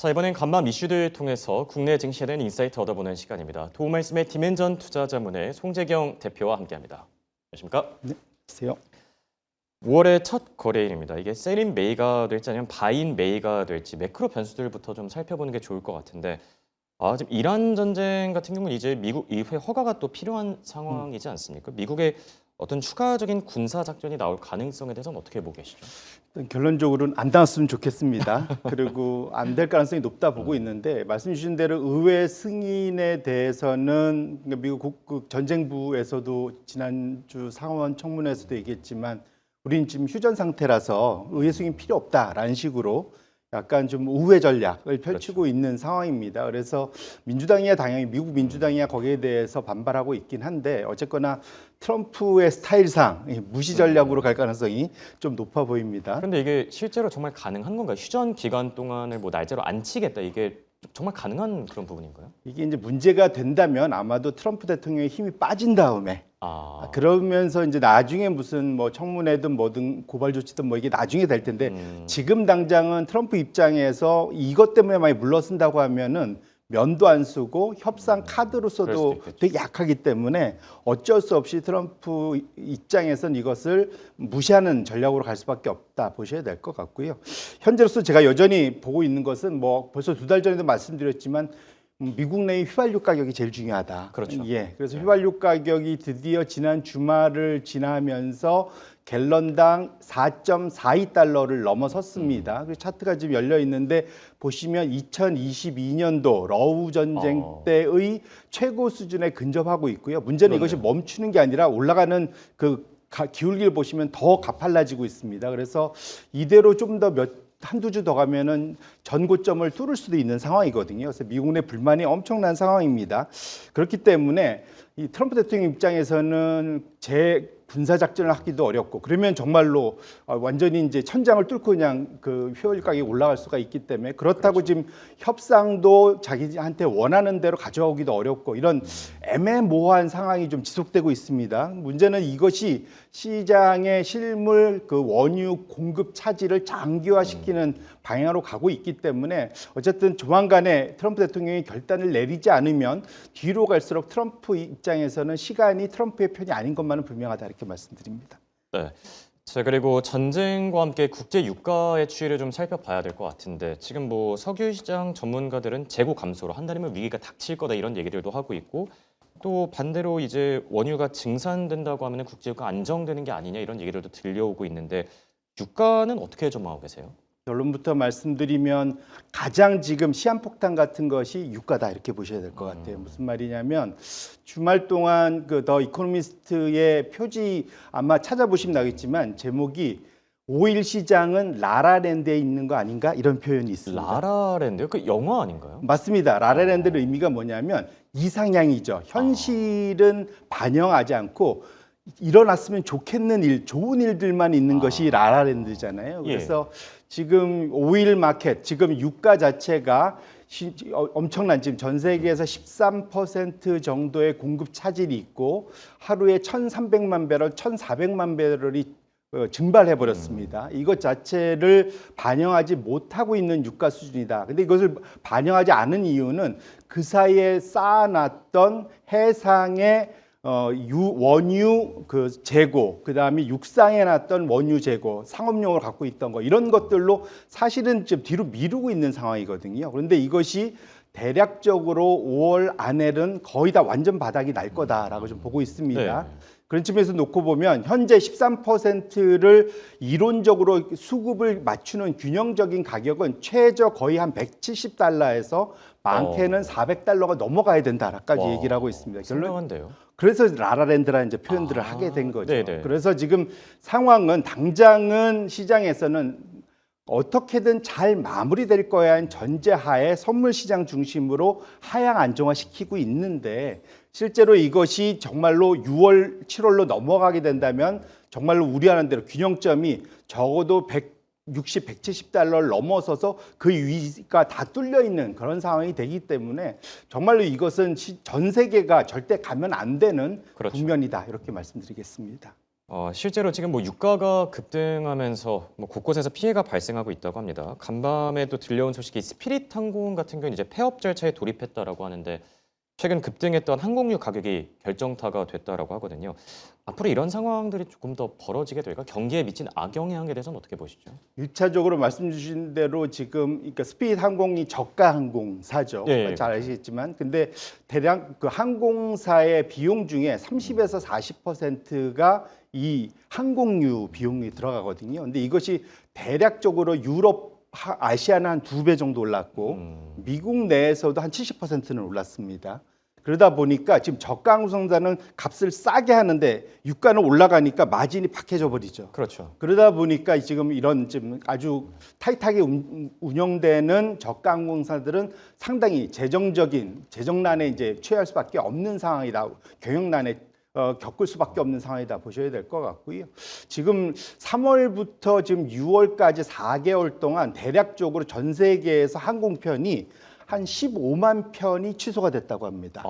자, 이번엔 간밤 이슈들 통해서 국내 증시에 대한 인사이트 얻어보는 시간입니다. 도움 말씀의 디멘전 투자자문의 송재경 대표와 함께합니다. 안녕하십니까? 네, 안녕하세요. 5월의 첫 거래일입니다. 이게 셀인 메이가 될지 아니면 바인 메이가 될지 매크로 변수들부터 좀 살펴보는 게 좋을 것 같은데 지금 이란 전쟁 같은 경우는 이제 미국 의회 허가가 또 필요한 상황이지 않습니까? 미국의 어떤 추가적인 군사 작전이 나올 가능성에 대해서는 어떻게 보고 계시죠? 결론적으로는 안 나왔으면 좋겠습니다. 그리고 안 될 가능성이 높다 보고 있는데 말씀 주신 대로 의회 승인에 대해서는 미국 국국 전쟁부에서도 지난주 상원 청문회에서도 얘기했지만 우리는 지금 휴전 상태라서 의회 승인 필요 없다라는 식으로 약간 좀 우회 전략을 펼치고 있는 상황입니다. 그래서 민주당이야 당연히 미국 민주당이야 거기에 대해서 반발하고 있긴 한데 어쨌거나 트럼프의 스타일상 무시 전략으로 갈 가능성이 좀 높아 보입니다. 그런데 이게 실제로 정말 가능한 건가요? 휴전 기간 동안을 뭐 날짜로 안 치겠다 이게 정말 가능한 그런 부분인가요? 이게 이제 문제가 된다면 아마도 트럼프 대통령의 힘이 빠진 다음에 그러면서 이제 나중에 무슨 뭐 청문회든 뭐든 고발 조치든 뭐 이게 나중에 될 텐데 지금 당장은 트럼프 입장에서 이것 때문에 많이 물러선다고 하면은 면도 안 쓰고 협상 카드로서도 되게 약하기 때문에 어쩔 수 없이 트럼프 입장에선 이것을 무시하는 전략으로 갈 수밖에 없다 보셔야 될 것 같고요. 현재로서 제가 여전히 보고 있는 것은 뭐 벌써 2달 전에도 말씀드렸지만 미국 내의 휘발유 가격이 제일 중요하다. 그렇죠. 예, 그래서 휘발유 가격이 드디어 지난 주말을 지나면서 갤런당 4.42달러를 넘어섰습니다. 그 차트가 지금 열려 있는데 보시면 2022년도 러우 전쟁 때의 최고 수준에 근접하고 있고요. 문제는 이것이 멈추는 게 아니라 올라가는 그 기울기를 보시면 더 가팔라지고 있습니다. 그래서 이대로 좀 더 한두 주 더 가면은 전고점을 뚫을 수도 있는 상황이거든요. 그래서 미국 내 불만이 엄청난 상황입니다. 그렇기 때문에 이 트럼프 대통령 입장에서는 군사 작전을 하기도 어렵고 그러면 정말로 완전히 이제 천장을 뚫고 그냥 그 휘발유 가격이 올라갈 수가 있기 때문에 그렇다고 지금 협상도 자기한테 원하는 대로 가져오기도 어렵고 이런 애매모호한 상황이 좀 지속되고 있습니다. 문제는 이것이 시장의 실물 그 원유 공급 차질을 장기화시키는 방향으로 가고 있기 때문에 어쨌든 조만간에 트럼프 대통령이 결단을 내리지 않으면 뒤로 갈수록 트럼프 입장에서는 시간이 트럼프의 편이 아닌 것만은 분명하다 이렇게 말씀드립니다. 네. 자, 그리고 전쟁과 함께 국제 유가의 추이를 좀 살펴봐야 될 것 같은데 지금 뭐 석유 시장 전문가들은 재고 감소로 한 달이면 위기가 닥칠 거다 이런 얘기들도 하고 있고 또 반대로 이제 원유가 증산된다고 하면 국제 유가 안정되는 게 아니냐 이런 얘기들도 들려오고 있는데 유가는 어떻게 전망하고 계세요? 결론부터 말씀드리면 가장 지금 시한폭탄 같은 것이 유가다 이렇게 보셔야 될 것 같아요. 무슨 말이냐면 주말 동안 그 더 이코노미스트의 표지 아마 찾아보시면 나겠지만 제목이 5일 시장은 라라랜드에 있는 거 아닌가 이런 표현이 있습니다. 라라랜드요? 그 영화 아닌가요? 맞습니다. 라라랜드의 의미가 뭐냐면 이상향이죠. 현실은 반영하지 않고 일어났으면 좋겠는 일, 좋은 일들만 있는 것이 라라랜드잖아요. 그래서 지금 오일 마켓, 지금 유가 자체가 엄청난 지금 전 세계에서 13% 정도의 공급 차질이 있고 하루에 1,300만 배럴, 1,400만 배럴이 증발해 버렸습니다. 이것 자체를 반영하지 못하고 있는 유가 수준이다. 근데 이것을 반영하지 않은 이유는 그 사이에 쌓아놨던 해상의 원유 그 재고, 그다음에 육상에 놨던 원유 재고, 상업용을 갖고 있던 거 이런 것들로 사실은 좀 뒤로 미루고 있는 상황이거든요. 그런데 이것이 대략적으로 5월 안에는 거의 다 완전 바닥이 날 거다라고 좀 보고 있습니다. 그런 측면에서 놓고 보면 현재 13%를 이론적으로 수급을 맞추는 균형적인 가격은 최저 거의 한 170달러에서 많게는 400달러가 넘어가야 된다라까지 얘기를 하고 있습니다. 상당한데요. 그래서 라라랜드라는 이제 표현들을 하게 된 거죠. 네네. 그래서 지금 상황은 당장은 시장에서는 어떻게든 잘 마무리될 거야인 전제하에 선물 시장 중심으로 하향 안정화시키고 있는데 실제로 이것이 정말로 6월, 7월로 넘어가게 된다면 정말로 우려하는 대로 균형점이 적어도 160, 170달러를 넘어서서 그 위가 다 뚫려 있는 그런 상황이 되기 때문에 정말로 이것은 전 세계가 절대 가면 안 되는 국면이다 이렇게 말씀드리겠습니다. 실제로 지금 뭐 유가가 급등하면서 뭐 곳곳에서 피해가 발생하고 있다고 합니다. 간밤에 또 들려온 소식이 스피릿 항공 같은 경우는 이제 폐업 절차에 돌입했다라고 하는데 최근 급등했던 항공유 가격이 결정타가 됐다라고 하거든요. 앞으로 이런 상황들이 조금 더 벌어지게 될까? 경기에 미친 악영향에 대해서는 어떻게 보시죠? 1차적으로 말씀 주신 대로 지금 그러니까 스피릿 항공이 저가 항공사죠. 예, 잘 그렇죠. 아시겠지만 근데 대략 그 항공사의 비용 중에 30에서 40%가 이 항공유 비용이 들어가거든요. 근데 이것이 대략적으로 유럽, 아시아는 한 2배 정도 올랐고 미국 내에서도 한 70%는 올랐습니다. 그러다 보니까 지금 저가 항공사는 값을 싸게 하는데 유가는 올라가니까 마진이 박해져 버리죠. 그렇죠. 그러다 보니까 지금 이런 지금 아주 타이트하게 운영되는 저가 항공사들은 상당히 재정난에 이제 취할 수밖에 없는 상황이다. 경영난에 겪을 수밖에 없는 상황이다 보셔야 될 것 같고요. 지금 3월부터 지금 6월까지 4개월 동안 대략적으로 전 세계에서 항공편이 한 15만 편이 취소가 됐다고 합니다.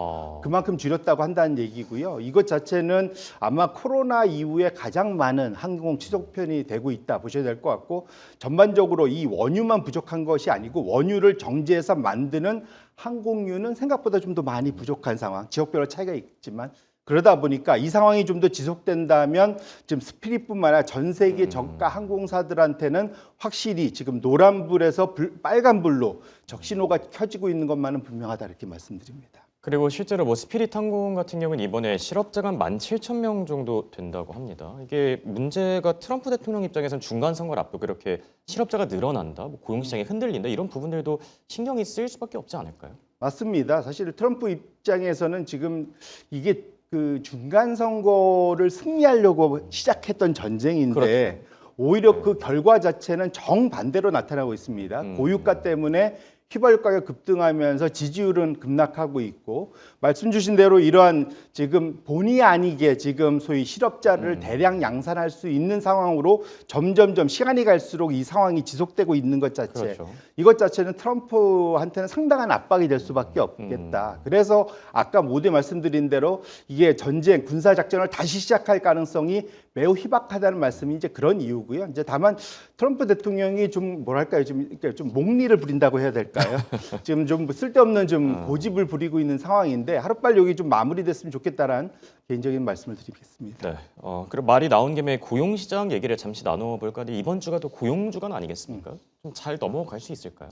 그만큼 줄였다고 한다는 얘기고요. 이것 자체는 아마 코로나 이후에 가장 많은 항공 취소편이 되고 있다 보셔야 될 것 같고 전반적으로 이 원유만 부족한 것이 아니고 원유를 정제해서 만드는 항공유는 생각보다 좀 더 많이 부족한 상황. 지역별로 차이가 있지만 그러다 보니까 이 상황이 좀 더 지속된다면 지금 스피릿뿐만 아니라 전 세계 저가 항공사들한테는 확실히 지금 노란불에서 빨간불로 적신호가 켜지고 있는 것만은 분명하다 이렇게 말씀드립니다. 그리고 실제로 뭐 스피릿 항공 같은 경우는 이번에 실업자가 17,000명 정도 된다고 합니다. 이게 문제가 트럼프 대통령 입장에서는 중간 선거를 앞두고 이렇게 실업자가 늘어난다, 뭐 고용 시장이 흔들린다 이런 부분들도 신경이 쓰일 수밖에 없지 않을까요? 맞습니다. 사실 트럼프 입장에서는 지금 이게 그 중간 선거를 승리하려고 시작했던 전쟁인데 그렇죠. 오히려 그 결과 자체는 정반대로 나타나고 있습니다. 고유가 때문에 휘발유가가 급등하면서 지지율은 급락하고 있고 말씀 주신 대로 이러한 지금 본의 아니게 지금 소위 실업자를 대량 양산할 수 있는 상황으로 점점점 시간이 갈수록 이 상황이 지속되고 있는 것 자체 그렇죠. 이것 자체는 트럼프한테는 상당한 압박이 될 수밖에 없겠다. 그래서 아까 모두 말씀드린 대로 이게 전쟁 군사 작전을 다시 시작할 가능성이 매우 희박하다는 말씀이 이제 그런 이유고요. 이제 다만 트럼프 대통령이 좀 뭐랄까요, 좀 목리를 부린다고 해야 될까요? 지금 좀 쓸데없는 좀 고집을 부리고 있는 상황인데 하루빨리 여기 좀 마무리됐으면 좋겠다라는 개인적인 말씀을 드리겠습니다. 네. 그리고 말이 나온 김에 고용시장 얘기를 잠시 나눠볼까 하는데 이번 주가 또 고용주간 아니겠습니까? 좀 잘 넘어갈 수 있을까요?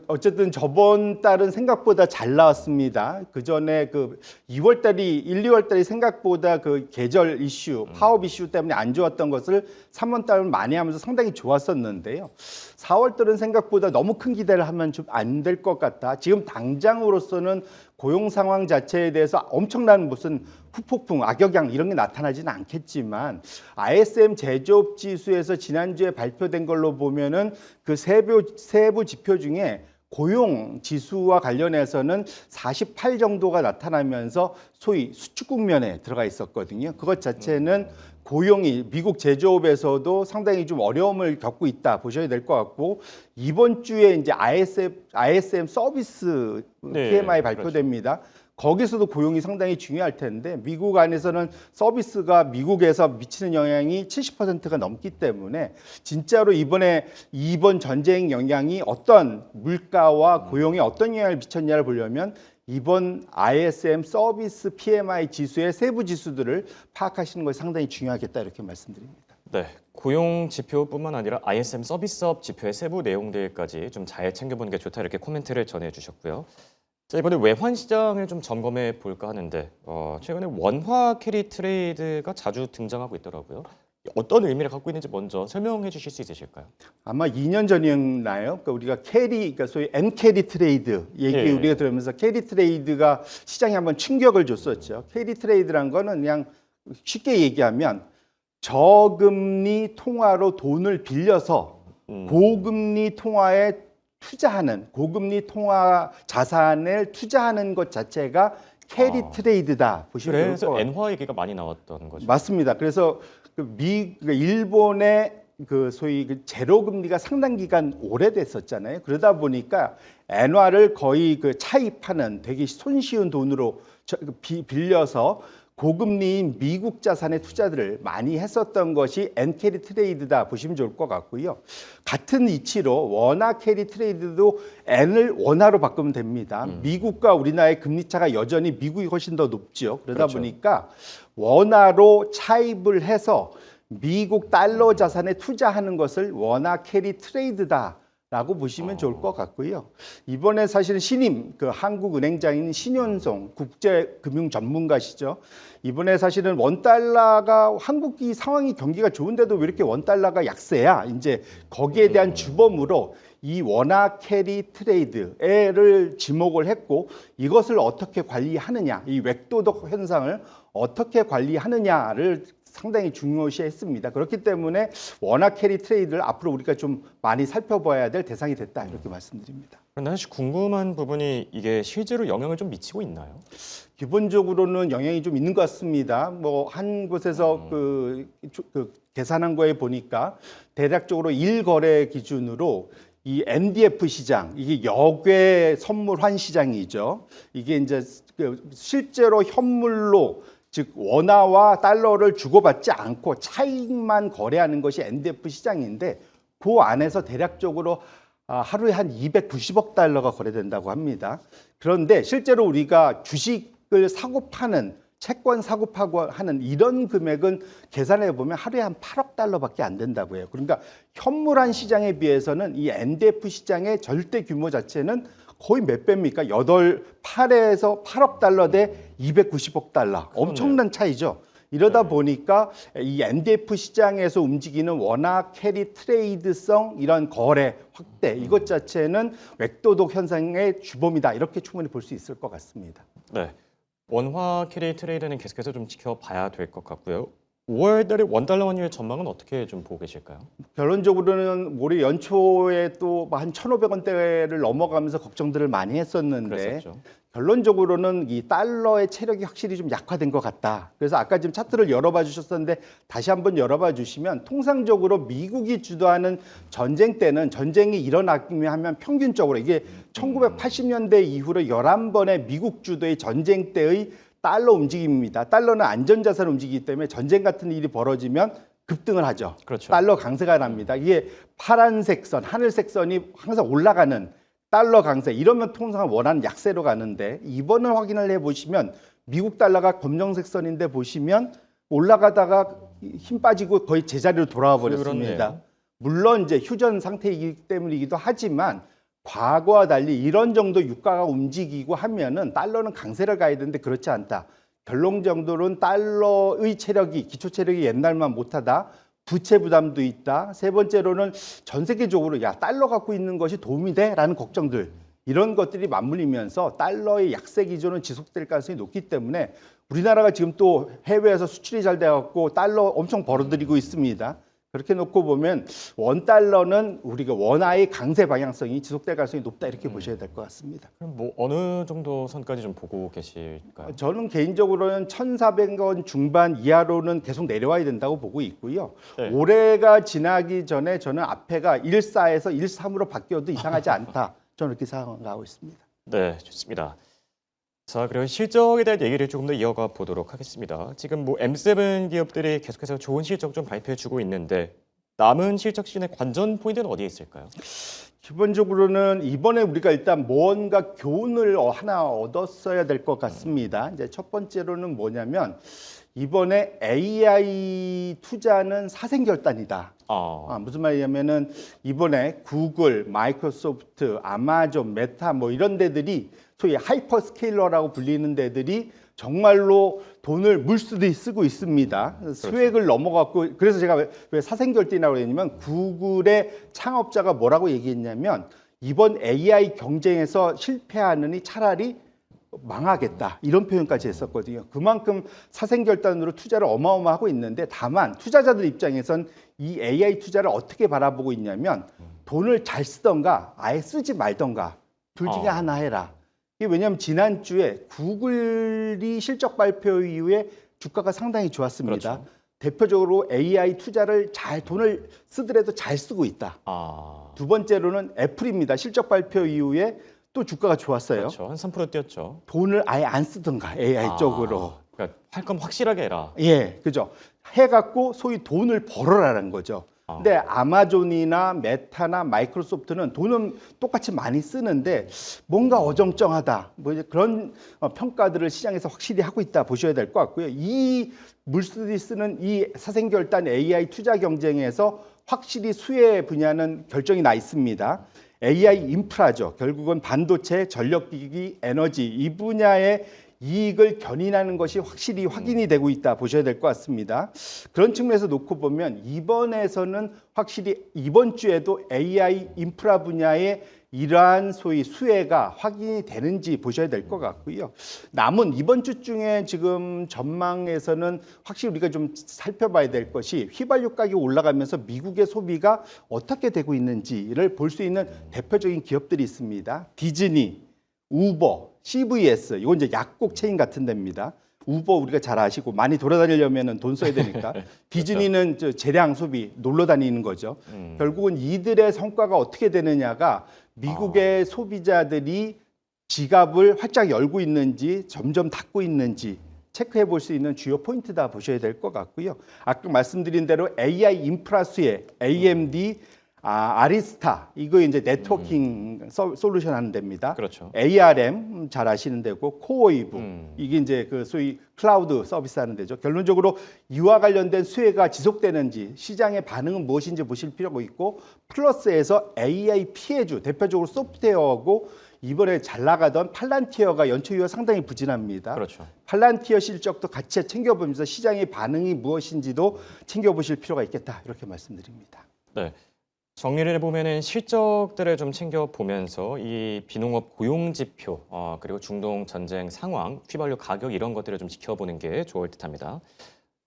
어쨌든 저번 달은 생각보다 잘 나왔습니다. 그 전에 그 2월 달이 1, 2월 달이 생각보다 그 계절 이슈, 파업 이슈 때문에 안 좋았던 것을 3월 달은 많이 하면서 상당히 좋았었는데요. 4월 달은 생각보다 너무 큰 기대를 하면 좀 안 될 것 같다. 지금 당장으로서는 고용 상황 자체에 대해서 엄청난 무슨 후폭풍, 악영향 이런 게 나타나지는 않겠지만 ISM 제조업 지수에서 지난주에 발표된 걸로 보면은 그 세부 지표 중에 고용 지수와 관련해서는 48 정도가 나타나면서 소위 수축 국면에 들어가 있었거든요. 그것 자체는 고용이 미국 제조업에서도 상당히 좀 어려움을 겪고 있다 보셔야 될 것 같고 이번 주에 이제 ISM 서비스 네, PMI 발표됩니다. 거기서도 고용이 상당히 중요할 텐데 미국 안에서는 서비스가 미국에서 미치는 영향이 70%가 넘기 때문에 진짜로 이번 전쟁 영향이 어떤 물가와 고용에 어떤 영향을 미쳤냐를 보려면 이번 ISM 서비스 PMI 지수의 세부 지수들을 파악하시는 것이 상당히 중요하겠다 이렇게 말씀드립니다. 네, 고용 지표뿐만 아니라 ISM 서비스업 지표의 세부 내용들까지 좀 잘 챙겨보는 게 좋다 이렇게 코멘트를 전해주셨고요. 자, 이번에 외환 시장을 좀 점검해 볼까 하는데 최근에 원화 캐리 트레이드가 자주 등장하고 있더라고요. 어떤 의미를 갖고 있는지 먼저 설명해 주실 수 있으실까요? 아마 2년 전이었나요? 그러니까 우리가 그러니까 소위 N캐리 트레이드 얘기 예. 우리가 들으면서 캐리 트레이드가 시장에 한번 충격을 줬었죠. 캐리 트레이드란 거는 그냥 쉽게 얘기하면 저금리 통화로 돈을 빌려서 고금리 통화에 투자하는 고금리 통화 자산을 투자하는 것 자체가 캐리 트레이드다 보시면 좋을 것 그래서 같아요. 엔화 얘기가 많이 나왔던 거죠. 맞습니다. 그래서 일본의 그 소위 그 제로 금리가 상당 기간 오래됐었잖아요. 그러다 보니까 엔화를 거의 그 차입하는 되게 손쉬운 돈으로 빌려서 고금리인 미국 자산에 투자들을 많이 했었던 것이 엔캐리 트레이드다 보시면 좋을 것 같고요. 같은 이치로 원화 캐리 트레이드도 N을 원화로 바꾸면 됩니다. 미국과 우리나라의 금리 차가 여전히 미국이 훨씬 더 높죠. 그러다 그렇죠. 보니까 원화로 차입을 해서 미국 달러 자산에 투자하는 것을 원화 캐리 트레이드다. 라고 보시면 좋을 것 같고요. 이번에 사실은 신임 그 한국은행장인 신현송 국제금융 전문가시죠. 이번에 사실은 원달러가 한국이 상황이 경기가 좋은데도 왜 이렇게 원달러가 약세야? 이제 거기에 대한 주범으로 이 원화 캐리 트레이드를 지목을 했고 이것을 어떻게 관리하느냐, 이 외도덕 현상을 어떻게 관리하느냐를 상당히 중요시했습니다. 그렇기 때문에 원화 캐리 트레이드를 앞으로 우리가 좀 많이 살펴봐야 될 대상이 됐다 이렇게 말씀드립니다. 그런데 사실 궁금한 부분이 이게 실제로 영향을 좀 미치고 있나요? 기본적으로는 영향이 좀 있는 것 같습니다. 뭐 한 곳에서 그 계산한 거에 보니까 대략적으로 1거래 기준으로 이 NDF 시장, 이게 역외 선물 환 시장이죠. 이게 이제 실제로 현물로 즉 원화와 달러를 주고받지 않고 차익만 거래하는 것이 NDF 시장인데 그 안에서 대략적으로 하루에 한 290억 달러가 거래된다고 합니다. 그런데 실제로 우리가 주식을 사고 파는 채권 사고 파고 하는 이런 금액은 계산해 보면 하루에 한 8억 달러밖에 안 된다고 해요. 그러니까 현물한 시장에 비해서는 이 NDF 시장의 절대 규모 자체는 거의 몇 배입니까? 8에서 8억 달러 대 290억 달러. 엄청난 차이죠. 이러다 보니까 이 NDF 시장에서 움직이는 원화 캐리 트레이드성 이런 거래 확대 이것 자체는 외도덕 현상의 주범이다. 이렇게 충분히 볼 수 있을 것 같습니다. 네. 원화 캐리 트레이드는 계속해서 좀 지켜봐야 될 것 같고요. 5월 달에 원달러 환율 전망은 어떻게 좀 보고 계실까요? 결론적으로는 올해 연초에 또 한 1,500원대를 넘어가면서 걱정들을 많이 했었는데 그랬었죠. 결론적으로는 이 달러의 체력이 확실히 좀 약화된 것 같다. 그래서 아까 지금 차트를 열어봐 주셨었는데 다시 한번 열어봐 주시면 통상적으로 미국이 주도하는 전쟁 때는 전쟁이 일어나기만 하면 평균적으로 이게 1980년대 이후로 11번의 미국 주도의 전쟁 때의 달러 움직임입니다. 달러는 안전자산을 움직이기 때문에 전쟁 같은 일이 벌어지면 급등을 하죠. 그렇죠. 달러 강세가 납니다. 이게 파란색 선, 하늘색 선이 항상 올라가는 달러 강세. 이러면 통상 원하는 약세로 가는데 이번을 확인을 해보시면 미국 달러가 검정색 선인데 보시면 올라가다가 힘 빠지고 거의 제자리로 돌아와 버렸습니다. 그렇네요. 물론 이제 휴전 상태이기 때문이기도 하지만 과거와 달리 이런 정도 유가가 움직이고 하면은 달러는 강세를 가야 되는데 그렇지 않다. 결론적으로는 달러의 체력이 기초 체력이 옛날만 못하다. 부채 부담도 있다. 세 번째로는 전 세계적으로 야 달러 갖고 있는 것이 도움이 돼라는 걱정들 이런 것들이 맞물리면서 달러의 약세 기조는 지속될 가능성이 높기 때문에 우리나라가 지금 또 해외에서 수출이 잘 돼갖고 달러 엄청 벌어들이고 있습니다. 그렇게 놓고 보면 원달러는 우리가 원화의 강세 방향성이 지속될 가능성이 높다 이렇게 보셔야 될 것 같습니다. 그럼 뭐 어느 정도 선까지 좀 보고 계실까요? 저는 개인적으로는 1,400원 중반 이하로는 계속 내려와야 된다고 보고 있고요. 네. 올해가 지나기 전에 저는 앞에가 14에서 13으로 바뀌어도 이상하지 않다. 저는 이렇게 생각하고 있습니다. 네, 좋습니다. 자, 그리고 실적에 대한 얘기를 조금 더 이어가 보도록 하겠습니다. 지금 뭐 M7 기업들이 계속해서 좋은 실적 좀 발표해주고 있는데 남은 실적 시즌의 관전 포인트는 어디에 있을까요? 기본적으로는 이번에 우리가 일단 뭔가 교훈을 하나 얻었어야 될 것 같습니다. 이제 첫 번째로는 뭐냐면 이번에 AI 투자는 사생결단이다. 무슨 말이냐면은 이번에 구글, 마이크로소프트, 아마존, 메타 뭐 이런 데들이 소위 하이퍼스케일러라고 불리는 데들이 정말로 돈을 물쓰듯이 쓰고 있습니다. 수액을 넘어갔고 그래서 제가 왜 사생결단이라고 했냐면 구글의 창업자가 뭐라고 얘기했냐면 이번 AI 경쟁에서 실패하느니 차라리 망하겠다 이런 표현까지 했었거든요. 그만큼 사생결단으로 투자를 어마어마하고 있는데 다만 투자자들 입장에선 이 AI 투자를 어떻게 바라보고 있냐면 돈을 잘 쓰던가 아예 쓰지 말던가 둘 중에 하나 해라. 이게 왜냐하면 지난주에 구글이 실적 발표 이후에 주가가 상당히 좋았습니다. 그렇죠. 대표적으로 AI 투자를 돈을 쓰더라도 잘 쓰고 있다. 두 번째로는 애플입니다. 실적 발표 이후에 또 주가가 좋았어요. 그렇죠. 한 3% 뛰었죠. 돈을 아예 안 쓰던가 AI 쪽으로. 그러니까 할 거면 확실하게 해라. 예, 그죠. 해갖고 소위 돈을 벌어라는 거죠. 근데 아마존이나 메타나 마이크로소프트는 돈은 똑같이 많이 쓰는데 뭔가 어정쩡하다. 뭐 이제 그런 평가들을 시장에서 확실히 하고 있다 보셔야 될 것 같고요. 이 물들이 쓰는 이 사생결단 AI 투자 경쟁에서 확실히 수혜 분야는 결정이 나 있습니다. AI 인프라죠. 결국은 반도체, 전력기기, 에너지 이 분야의 이익을 견인하는 것이 확실히 확인이 되고 있다 보셔야 될 것 같습니다. 그런 측면에서 놓고 보면 이번에서는 확실히 이번 주에도 AI 인프라 분야의 이러한 소위 수혜가 확인이 되는지 보셔야 될 것 같고요. 남은 이번 주 중에 지금 전망에서는 확실히 우리가 좀 살펴봐야 될 것이 휘발유 가격이 올라가면서 미국의 소비가 어떻게 되고 있는지를 볼 수 있는 대표적인 기업들이 있습니다. 디즈니, 우버, CVS, 이건 이제 약국 체인 같은 데입니다. 우버 우리가 잘 아시고 많이 돌아다니려면 돈 써야 되니까. 디즈니는 저 재량 소비, 놀러 다니는 거죠. 결국은 이들의 성과가 어떻게 되느냐가 미국의 소비자들이 지갑을 활짝 열고 있는지 점점 닫고 있는지 체크해 볼 수 있는 주요 포인트다 보셔야 될 것 같고요. 아까 말씀드린 대로 AI 인프라 수혜, AMD, 아리스타 이거 이제 네트워킹 솔루션 하는 데입니다. 그렇죠. ARM 잘 아시는 데고 코어웨이브 이게 이제 그 소위 클라우드 서비스 하는 데죠. 결론적으로 이와 관련된 수혜가 지속되는지 시장의 반응은 무엇인지 보실 필요가 있고 플러스에서 AI 피해주 대표적으로 소프트웨어하고 이번에 잘 나가던 팔란티어가 연초 이후가 상당히 부진합니다. 그렇죠. 팔란티어 실적도 같이 챙겨보면서 시장의 반응이 무엇인지도 챙겨보실 필요가 있겠다 이렇게 말씀드립니다. 네. 정리를 해보면은 실적들을 좀 챙겨보면서 이 비농업 고용 지표, 그리고 중동 전쟁 상황, 휘발유 가격 이런 것들을 좀 지켜보는 게 좋을 듯합니다.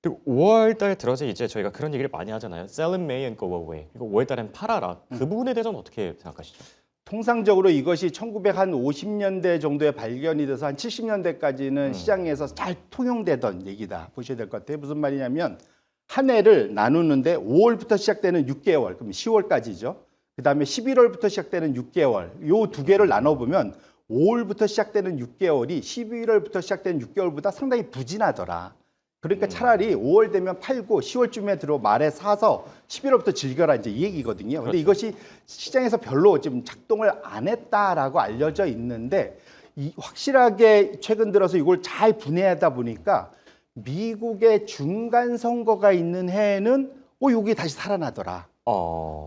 그리고 5월 달 들어서 이제 저희가 그런 얘기를 많이 하잖아요. Sell in May and go away. 이거 5월 달엔 팔아라. 그 부분에 대해서는 어떻게 생각하시죠? 통상적으로 이것이 1950년대 정도에 발견이 돼서 한 70년대까지는 시장에서 잘 통용되던 얘기다 보셔야 될 것 같아요. 무슨 말이냐면 한 해를 나누는데 5월부터 시작되는 6개월, 그럼 10월까지죠. 그 다음에 11월부터 시작되는 6개월, 요 두 개를 나눠보면 5월부터 시작되는 6개월이 11월부터 시작되는 6개월보다 상당히 부진하더라. 그러니까 차라리 5월 되면 팔고 10월쯤에 들어 말에 사서 11월부터 즐겨라 이제 이 얘기거든요. 근데 그렇죠. 이것이 시장에서 별로 지금 작동을 안 했다라고 알려져 있는데 확실하게 최근 들어서 이걸 잘 분해하다 보니까 미국의 중간 선거가 있는 해에는 여기 다시 살아나더라.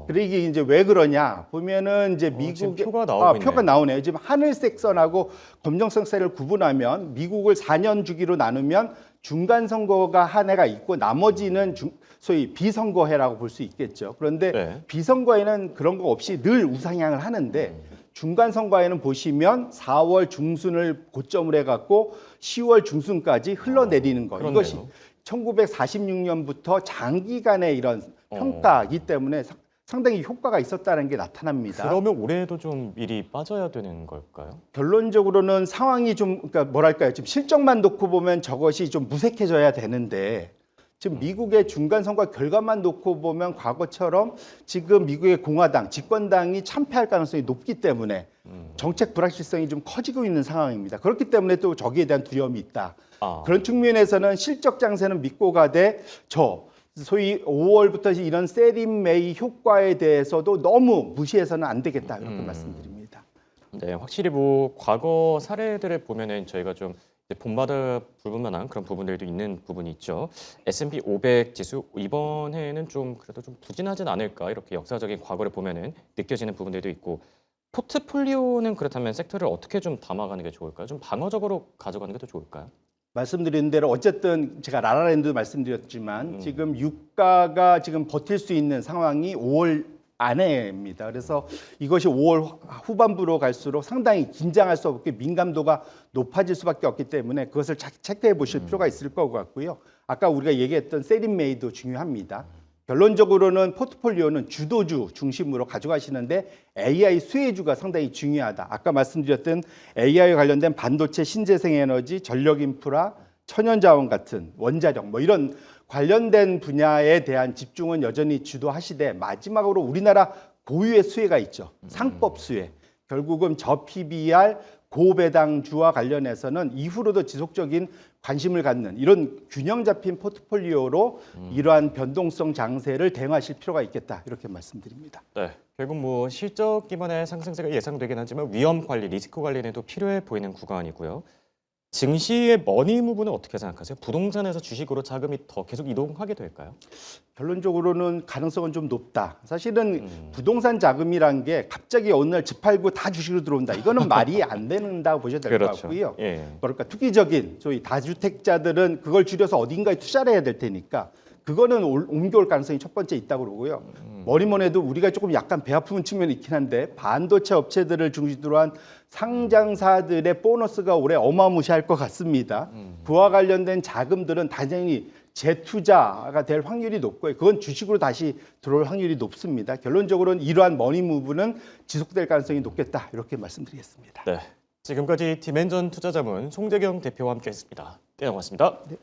그래 이게 이제 왜 그러냐 보면은 이제 지금 미국의 표가 나오고 표가 있네요. 나오네요. 지금 하늘색 선하고 검정색 선을 구분하면 미국을 4년 주기로 나누면 중간 선거가 한 해가 있고 나머지는 소위 비선거해라고 볼 수 있겠죠. 그런데 네. 비선거에는 그런 거 없이 늘 우상향을 하는데 중간 선거에는 보시면 4월 중순을 고점을 해갖고 10월 중순까지 흘러내리는 거. 그렇네요. 이것이 1946년부터 장기간의 이런 평가이기 때문에 상당히 효과가 있었다는 게 나타납니다. 그러면 올해도 좀 미리 빠져야 되는 걸까요? 결론적으로는 상황이 좀 그러니까 뭐랄까요? 지금 실적만 놓고 보면 저것이 좀 무색해져야 되는데 지금 미국의 중간 선거 결과만 놓고 보면 과거처럼 지금 미국의 공화당 집권당이 참패할 가능성이 높기 때문에 정책 불확실성이 좀 커지고 있는 상황입니다. 그렇기 때문에 또 저기에 대한 두려움이 있다. 그런 측면에서는 실적 장세는 믿고 가되 소위 5월부터 이런 셀인메이 효과에 대해서도 너무 무시해서는 안 되겠다 이렇게 말씀드립니다. 네, 확실히 뭐 과거 사례들을 보면은 저희가 좀 이제 본받아 볼 만한 그런 부분들도 있는 부분이 있죠. S&P 500 지수 이번 해에는 좀 그래도 좀 부진하진 않을까 이렇게 역사적인 과거를 보면은 느껴지는 부분들도 있고 포트폴리오는 그렇다면 섹터를 어떻게 좀 담아가는 게 좋을까요? 좀 방어적으로 가져가는 게 더 좋을까요? 말씀드린 대로 어쨌든 제가 라라랜드 말씀드렸지만 지금 유가가 지금 버틸 수 있는 상황이 5월 안에입니다. 그래서 이것이 5월 후반부로 갈수록 상당히 긴장할 수 없게 민감도가 높아질 수밖에 없기 때문에 그것을 체크해 보실 필요가 있을 것 같고요. 아까 우리가 얘기했던 셀인메이도 중요합니다. 결론적으로는 포트폴리오는 주도주 중심으로 가져가시는데 AI 수혜주가 상당히 중요하다. 아까 말씀드렸던 AI 관련된 반도체, 신재생에너지, 전력인프라, 천연자원 같은 원자력 뭐 이런 관련된 분야에 대한 집중은 여전히 주도하시되 마지막으로 우리나라 고유의 수혜가 있죠. 상법 수혜. 결국은 저PBR 고배당주와 관련해서는 이후로도 지속적인 관심을 갖는 이런 균형 잡힌 포트폴리오로 이러한 변동성 장세를 대응하실 필요가 있겠다 이렇게 말씀드립니다. 네, 결국 뭐 실적 기반의 상승세가 예상되긴 하지만 위험 관리, 리스크 관리에도 필요해 보이는 구간이고요. 증시의 머니 무브는 어떻게 생각하세요? 부동산에서 주식으로 자금이 더 계속 이동하게 될까요? 결론적으로는 가능성은 좀 높다. 사실은 부동산 자금이란 게 갑자기 어느 날 집 팔고 다 주식으로 들어온다. 이거는 말이 안 된다고 보셔야 될 것 그렇죠. 같고요. 예. 그러니까 투기적인 소위 다주택자들은 그걸 줄여서 어딘가에 투자를 해야 될 테니까 그거는 옮겨올 가능성이 첫 번째 있다고 그러고요. 뭐니뭐 해도 우리가 조금 약간 배 아프는 측면이 있긴 한데 반도체 업체들을 중심으로 한 상장사들의 보너스가 올해 어마무시할 것 같습니다. 그와 관련된 자금들은 당연히 재투자가 될 확률이 높고요. 그건 주식으로 다시 들어올 확률이 높습니다. 결론적으로는 이러한 머니 무브는 지속될 가능성이 높겠다 이렇게 말씀드리겠습니다. 네, 지금까지 디멘전 투자자문 송재경 대표와 함께했습니다. 네, 고맙습니다. 네.